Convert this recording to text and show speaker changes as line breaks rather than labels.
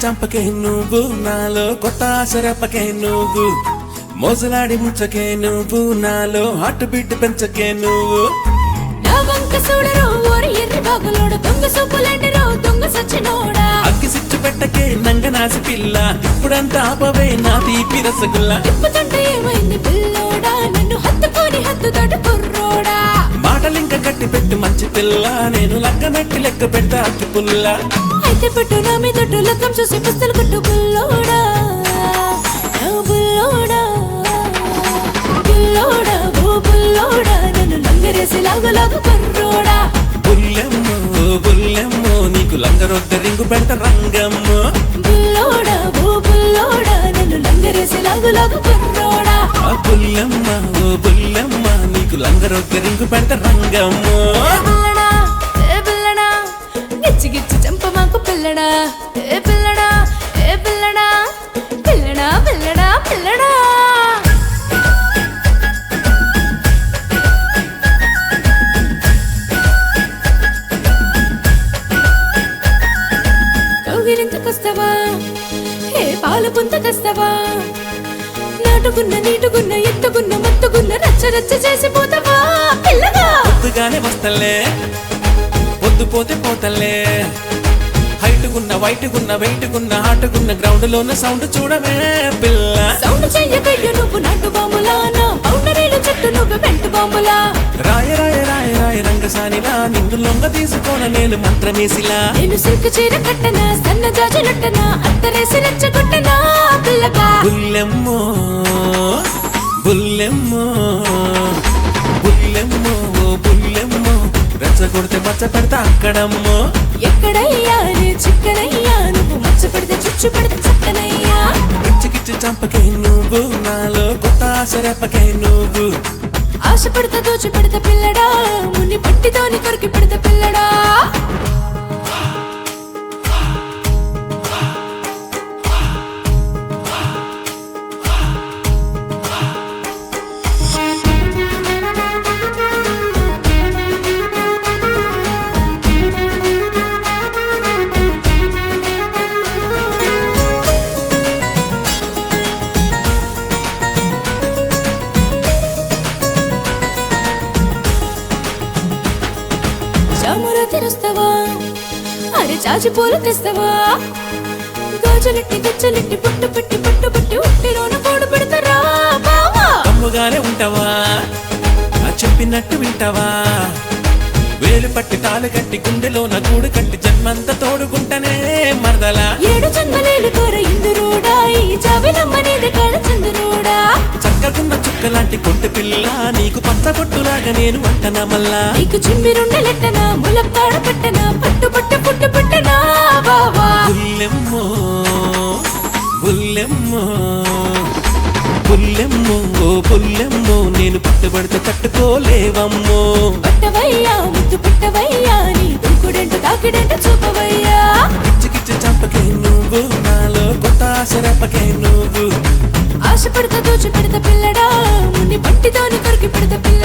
చంపకే నువ్వు నాలో కొత్త ఆశరపకే నువ్వు మోజలాడి ముంచకే నువ్వు నాలో హార్ట్ బీట్ పెంచకే నువ్వు
నా వంక చూడరో ఓరి ఎర్రి బాగులోడు దొంగ సూపులంటిరో దొంగ సచ్చినోడా
అగ్గి సిచ్చు పెట్టకే నంగనాసి పిల్ల ఇప్పుడంతా ఆపవే నా తీపి రసగుల్లా
తిప్పుతుంటే ఏమైంది పిల్లోడా నన్ను హత్తుకొని హత్తుతోటి కుర్రోడా
మాటలింక కట్టి పెట్టు మంచి పిల్ల నేను లగ్గమెట్టి లెక్క పెట్టా అక్కి పుల్ల
అయితే పెట్టు నా మీద లక్కం చూసి పుస్తలు కొట్టు బుల్లోడా నా బుల్లోడా బుల్లోడా ఓ బుల్లోడా నన్ను లంగరేసి లాగు కుర్రోడా
బుల్లెమ్మో బుల్లెమ్మో నీకు లంగరొద్ద రింగు పెడత రంగమ్మో
బుల్లోడా ఓ బుల్లోడా నన్ను లంగరేసి లాగు కుర్రోడా
బుల్లెమ్మ ఓ బుల్లెమ్మ నీకు లంగరొద్ద రింగు పెడత రంగమ్మో
ఏ పిల్లడా గిచ్చి గిచ్చి చంప మాకు పిల్లడా ఏ పిల్లడా ఏ పిల్లడా పిల్లడా పిల్లడా పిల్లడా కౌగిలింతకొస్తావా ఏ పాలు పుంతకొస్తావా నాటుకున్న నీటుకున్న ఎత్తుకున్న మత్తుకున్న రచ్చ రచ్చ చేసిపోతావా పిల్లగా
పొద్దుగానే వస్తలే పొద్దు పోతే పోతలే హైటుకున్న వైటుకున్న వెయిటుకున్న హాటుకున్న గ్రౌండ్ లోన సౌండ్ చూడవే పిల్ల
సౌండ్ చెయ్యకయ్య నువ్వు నాటు బాంబులా నా బౌండరీలు చుట్టూ నువ్వు పెంటు బాంబులా
రాయ రాయ రాయ రాయ రంగసానిలా నిన్ను లొంగ తీసుకోన నేను మంత్రమేసిలా
నేను సిల్క్ చీర కట్టనా సన్న జాజులట్టనా అత్తరేసి రెచ్చగొట్టనా పిల్లగా
బుల్లెమ్మో బుల్లెమ్మో బుల్లెమ్మో ఓ బుల్లెమ్మో రెచ్చగొడితే మచ్చ పెడతా అక్కడమ్మో
ఎక్కడయ్యా నీ చిక్కనయ్యా నువ్వు మచ్చ పెడితే చుచ్చు పెడితే చక్కనయ్యా
కిచ్చి చంపకే నువ్వు నాలో కొత్త ఆశరపకే నువ్వు
ఆశ పెడతా దోచి పెడతా పిల్లడా మున్ని పట్టితోని కొరికి పెడతా పిల్లడా చామురా తెరుస్తావా అరే చాచి పూలు తెస్తావా గాజులెట్టి గచ్చలెట్టి పుట్టు పెట్టి ఉట్టిలోన కోడు పెడతారా బావా
కమ్ముగానే ఉంటావా నా చెప్పినట్టు వింటావా వేలు పట్టి తాలు కట్టి గుండెలో నా గూడు కట్టి జన్మంతా తోడుకుంటానే మరదలా
ఏడు చందలేలు కోర ఇందురోడా ఈ జాబిలమ్మనేది కాడ చందురోడా
చక్కకున్న చుక్కలాంటి కొంటె పిల్ల నీకు పచ్చబొట్టులాగా నేను వంటనా మల్లా
నీకు చిమ్మిరుండలెట్టనా ములక్కాడ పెట్టనా పట్టు పుట్టు బావా
బుల్లెమ్మో బుల్లెమ్మో బుల్లెమ్మో ఓ బుల్లెమ్మో నేను పట్టుబడితే తట్టుకోలేవమ్మో
పట్టవయ్యా ముద్దు పెట్టవయ్యా నీ దూకుడెంటు తాకిడెంటు చూపవయ్యా
కిచ్చి చంపకే నువ్వు నాలో కొత్త ఆశరపకే నువ్వు
ఆశ పెడతా దోచి పెడతా పిల్లడా మున్ని పట్టితోని కొరికి పెడతా పిల్ల